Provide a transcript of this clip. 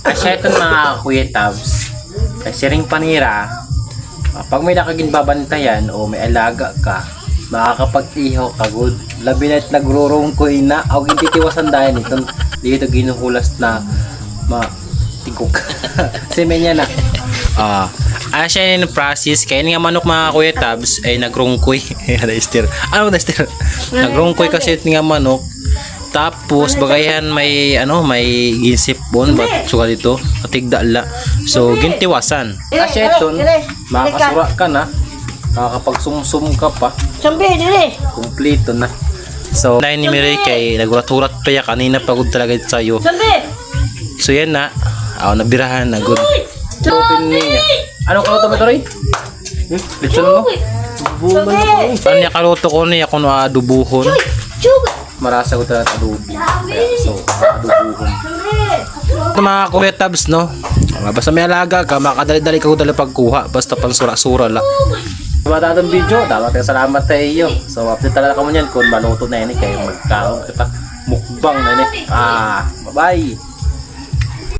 Asya ito mga Kuya Tabs. Kasi ring panira, pag may nakaging babantayan o may alaga ka, makakapag-iho ka good. Labi na't nagrurungkoy na, o hindi tiwasan dahil itong dito ginuhulas na matigok. Semenya na. Asya yung process, kaya nga manok mga Kuya Tabs ay nagrungkoy. Ano na stir? Nagrungkoy kasi nga manok. Tapos bagayan may may ginsip bon bat suka dito katigdala. So gintiwasan. Kasi ito makakasura ka na. Makakapagsumsum ka pa. Sambi dire. Kompleto na. So dahil ni Miray kay nagurat-hurat pa ya kanina pagod talaga sa'yo. Sambi. So yan na. Nabirahan na good. Open niya. Ano kaluto mo ito Ray? Lechon mo? Ano niya kaluto ko niya kung adubuhon. Marasa ko talaga adobo. So, adobohon. Ito mga Kuya Tabs, no? Basta may alaga ka, makadali-dali ka ko dali pagkuha. Basta pansura-sura lang. Matadong video, dapat yung salamat sa iyo. So, update talaga kamo niyan kung maluto na yun. Kayo magkaroon kita mukbang na yun. Bye-bye!